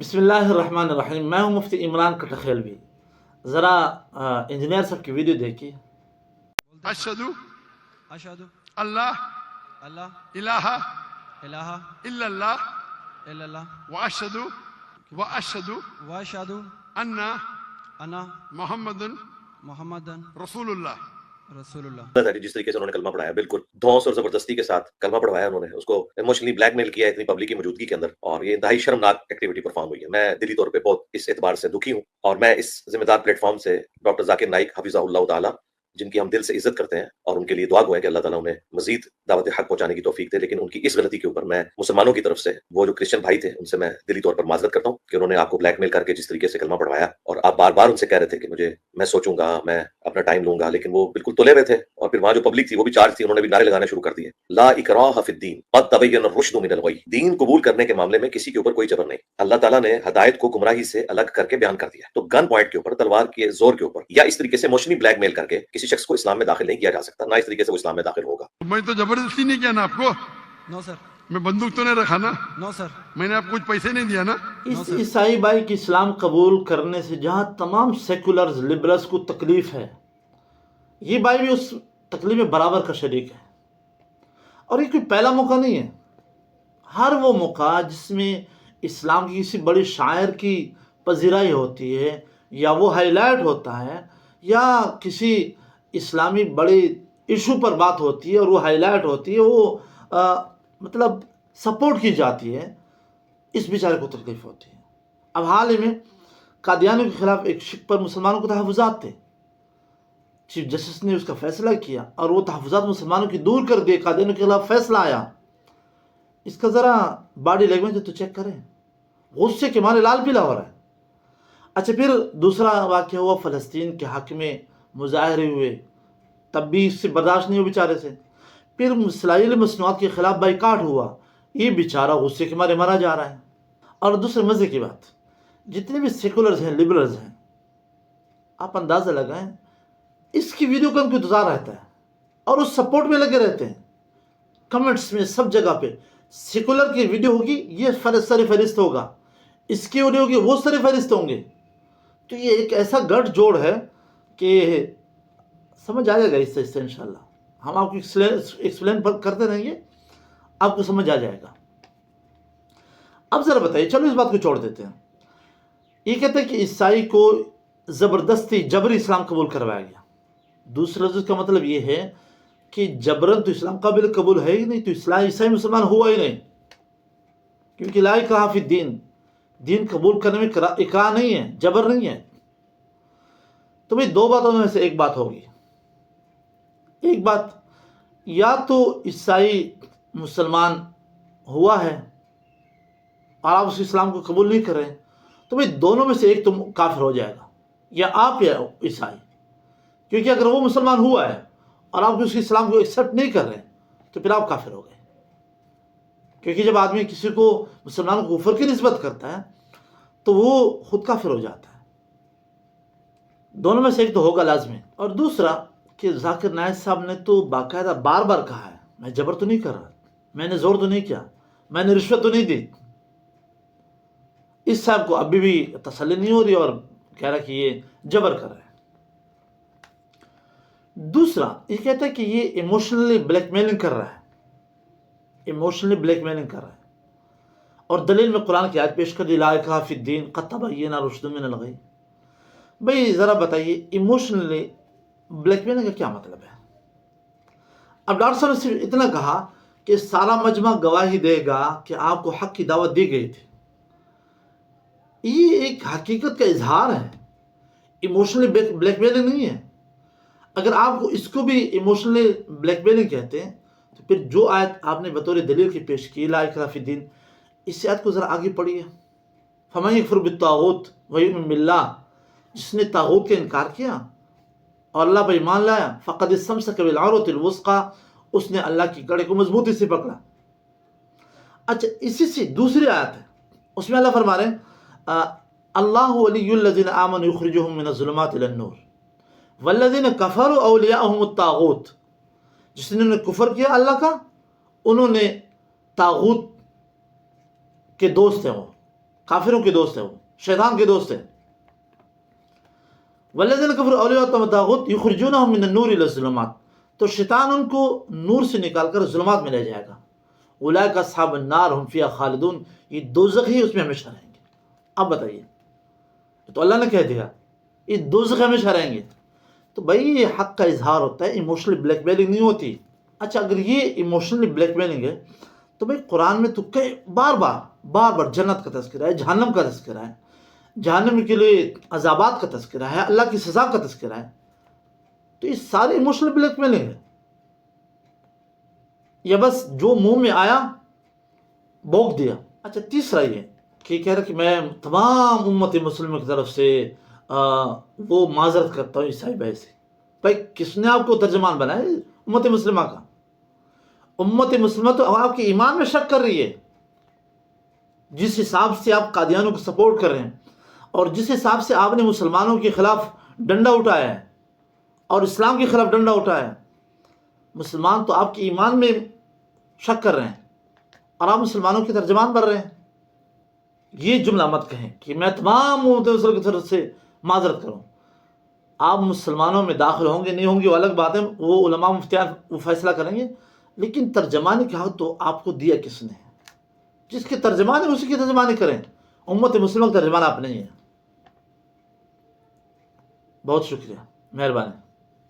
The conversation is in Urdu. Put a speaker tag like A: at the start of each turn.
A: بسم اللہ الرحمن الرحیم. میں ہوں مفتی عمران کٹخیلوی. ذرا انجینئر صاحب کی ویڈیو دیکھیے.
B: اشہدو
C: اشہد
B: اللہ
C: اللہ
B: الہ
C: الہ
B: الا اللہ
C: الا اللہ
B: واشہدو
C: واشہد
B: ان
C: انا
B: محمد
C: محمدن
B: رسول اللہ.
C: رسول اللہ.
D: جس طریقے سے انہوں نے کلمہ پڑھایا بالکل دھوس اور زبردستی کے ساتھ کلمہ پڑھوایا، انہوں نے اس کو ایموشنلی بلیک میل کیا اتنی پبلک کی موجودگی کے اندر، اور یہ انتہائی شرمناک ایکٹیویٹی پرفارم ہوئی ہے. میں دلی طور پہ بہت اس اعتبار سے دکھی ہوں، اور میں اس ذمہ دار پلیٹ فارم سے ڈاکٹر ذاکر نائک حفظہ اللہ تعالی، جن کی ہم دل سے عزت کرتے ہیں اور ان کے لیے دعا گو ہے کہ اللہ تعالیٰ انہیں مزید دعوت حق پہنچانے کی توفیق دے، لیکن ان کی اس غلطی کے اوپر میں مسلمانوں کی طرف سے، وہ جو کرسچن بھائی تھے، ان سے میں دلی طور پر معذرت کرتا ہوں کہ انہوں نے آپ کو بلیک میل کر کے جس طریقے سے کلمہ پڑھوایا، اور آپ بار بار ان سے کہہ رہے تھے کہ میں سوچوں گا، میں اپنا ٹائم لوں گا، لیکن وہ بالکل تلے ہوئے تھے. اور پھر وہاں جو پبلک تھی وہ بھی چارج تھی، انہوں نے بھی نعرے لگانا شروع کر دیے، لا اکراہ فی الدین قد تبین الرشد من الغی. دین قبول کرنے کے معاملے میں کسی کے اوپر کوئی جبر نہیں. اللہ تعالیٰ نے ہدایت کو گمراہی سے الگ کر کے بیان کر دیا. تو گن پوائنٹ کے اوپر، تلوار کے زور کے اوپر، یا اس طریقے سے ایموشنلی بلیک میل کر کے کسی شخص کو اسلام میں داخل نہیں کیا جا سکتا، نہ اس طریقے سے وہ اسلام میں داخل ہوگا.
B: میں تو زبردستی نہیں کیا نا آپ کو،
C: نو سر.
B: میں بندوق تو نہیں رکھا نا،
C: نو سر.
B: میں نے آپ کو کچھ پیسے نہیں دیا نا.
A: اس عیسائی بھائی کی اسلام قبول کرنے سے جہاں تمام سیکولرز لبرلز کو تکلیف ہے، یہ بھائی بھی اس تکلیف میں برابر کا شریک ہے. اور یہ کوئی پہلا موقع نہیں ہے. ہر وہ موقع جس میں اسلام کی کسی بڑی شاعر کی پذیرائی ہوتی ہے، یا وہ ہائی لائٹ ہوتا ہے، یا کسی اسلامی بڑے ایشو پر بات ہوتی ہے اور وہ ہائی لائٹ ہوتی ہے، وہ مطلب سپورٹ کی جاتی ہے، اس بیچارے کو تکلیف ہوتی ہے. اب حال ہی میں قادیانیوں کے خلاف ایک شک پر مسلمانوں کو تحفظات تھے. چیف جسٹس نے اس کا فیصلہ کیا اور وہ تحفظات مسلمانوں کی دور کر دیے. قادیانیوں کے خلاف فیصلہ آیا. اس کا ذرا باڈی لینگویج تو چیک کریں، غصے کے مارے لال پیلا ہو رہا ہے. اچھا، پھر دوسرا واقعہ ہوا، فلسطین کے حق میں مظاہرے ہوئے، تب بھی اس سے برداشت نہیں ہو بیچارے سے. پھر اسرائیلی مصنوعات کے خلاف بائیکاٹ ہوا، یہ بیچارہ غصے کے مارے مرا جا رہا ہے. اور دوسرے مزے کی بات، جتنے بھی سیکولرز ہیں، لبرلز ہیں، آپ اندازہ لگائیں، اس کی ویڈیو کا ان کو انتظار رہتا ہے اور اس سپورٹ میں لگے رہتے ہیں. کمنٹس میں سب جگہ پہ سیکولر کی ویڈیو ہوگی، یہ سر فہرست ہوگا، اس کی ویڈیو ہوگی، وہ سر فہرست ہوں گے. تو یہ ایک ایسا گٹھ جوڑ ہے کہ سمجھ آ جائے گا اس سے انشاءاللہ. ہم آپ کو ایکسپلین کرتے رہیں گے، آپ کو سمجھ آ جائے گا. اب ذرا بتائیے، چلو اس بات کو چھوڑ دیتے ہیں. یہ کہتے ہیں کہ عیسائی کو زبردستی جبری اسلام قبول کروایا گیا. دوسرے لفظ کا مطلب یہ ہے کہ جبرن تو اسلام قابل قبول ہے ہی نہیں، تو عیسائی مسلمان ہوا ہی نہیں. کیونکہ لا اکراہ فی الدین، دین قبول کرنے میں اکراہ نہیں ہے، جبر نہیں ہے. تو بھئی دو باتوں میں سے ایک بات ہوگی. ایک بات، یا تو عیسائی مسلمان ہوا ہے اور آپ اس اسلام کو قبول نہیں کر رہے ہیں، تو بھئی دونوں میں سے ایک تو کافر ہو جائے گا، یا آپ یا عیسائی. کیونکہ اگر وہ مسلمان ہوا ہے اور آپ اس اسلام کو ایکسیپٹ نہیں کر رہے تو پھر آپ کافر ہو گئے. کیونکہ جب آدمی کسی کو مسلمان کو کفر کی نسبت کرتا ہے تو وہ خود کافر ہو جاتا ہے. دونوں میں سے ایک تو ہوگا لازمی. اور دوسرا کہ ذاکر نائک صاحب نے تو باقاعدہ بار بار کہا ہے، میں جبر تو نہیں کر رہا، میں نے زور تو نہیں کیا، میں نے رشوت تو نہیں دی. اس صاحب کو ابھی بھی تسلی نہیں ہو رہی اور کہہ رہا کہ یہ جبر کر رہے ہیں. دوسرا یہ کہتا ہے کہ یہ ایموشنلی بلیک میلنگ کر رہا ہے، ایموشنلی بلیک میلنگ کر رہا ہے. اور دلیل میں قرآن کی آیت پیش کر دی، لا اکراہ فی الدین قد تبین الرشد من الغی. بھئی ذرا بتائیے، ایموشنلی بلیک میلنگ کا کیا مطلب ہے؟ اب ڈاکٹر صاحب نے صرف اتنا کہا کہ سارا مجمع گواہی دے گا کہ آپ کو حق کی دعوت دی گئی تھی. یہ ایک حقیقت کا اظہار ہے، ایموشنلی بلیک میلنگ نہیں ہے. اگر آپ کو اس کو بھی ایموشنلی بلیک میلنگ کہتے ہیں تو پھر جو آیت آپ نے بطور دلیل کی پیش کی، لا اکراہ فی الدین، اس آیت کو ذرا آگے پڑھیے. فمن یکفر بالطاغوت ویؤمن باللہ، جس نے طاغوت کا انکار کیا اور اللہ پر ایمان لایا، فقد استمسک بالعروۃ الوثقی، اس نے اللہ کی کڑے کو مضبوطی سے پکڑا. اچھا، اسی سے دوسری آیت ہے، اس میں اللہ فرما رہے ہیں، اللہ ولی الذین آمنوا یخرجہم من الظلمات الی النور والذین کفروا اولیاءہم الطاغوت. جس نے کفر کیا اللہ کا، انہوں نے طاغوت کے دوست ہیں وہ، کافروں کے دوست ہے، وہ شیطان کے دوست ہے. والذین کفروا اولیاءهم الطاغوت یخرجونهم من النور الی الظلمات، تو شیطان ان کو نور سے نکال کر ظلمات میں لے جائے گا. اولئک اصحاب النار هم فیہا خالدون، یہ دوزخ ہی اس میں ہمیشہ رہیں گے. اب بتائیے، تو اللہ نے کہہ دیا یہ دوزخ ہمیشہ رہیں گے. تو بھائی یہ حق کا اظہار ہوتا ہے، ایموشنلی بلیک میلنگ نہیں ہوتی. اچھا اگر یہ ایموشنلی بلیک میلنگ ہے تو بھائی قرآن میں تو کئی بار بار جنت کا تذکرہ ہے، جہنم کا تذکرہ ہے، جہنم کے لیے عذابات کا تذکرہ ہے، اللہ کی سزا کا تذکرہ ہے. تو یہ سارے ایموشنل بلیک میلنگ ہے، یا بس جو منہ میں آیا بوک دیا. اچھا تیسرا یہ کہ کہہ رہا کہ میں تمام امت مسلمہ کی طرف سے وہ معذرت کرتا ہوں عیسائی بھائی سے. بھائی کس نے آپ کو ترجمان بنایا امت مسلمہ کا؟ امت مسلمہ تو آپ کے ایمان میں شک کر رہی ہے. جس حساب سے آپ قادیانوں کو سپورٹ کر رہے ہیں اور جس حساب سے آپ نے مسلمانوں کے خلاف ڈنڈا اٹھایا ہے اور اسلام کے خلاف ڈنڈا اٹھایا ہے، مسلمان تو آپ کے ایمان میں شک کر رہے ہیں اور آپ مسلمانوں کے ترجمان بن رہے ہیں. یہ جملہ مت کہیں کہ میں تمام امت مسلمہ کی طرف سے معذرت کروں. آپ مسلمانوں میں داخل ہوں گے نہیں ہوں گے وہ الگ بات ہے، وہ علماء مفتیان وہ فیصلہ کریں گے، لیکن ترجمانی کا حق تو آپ کو دیا کس نے؟ جس کے ترجمان ہے اسی کی ترجمانی کریں. امت مسلمہ کا ترجمان آپ نہیں ہیں. بہت شکریہ، مہربانی.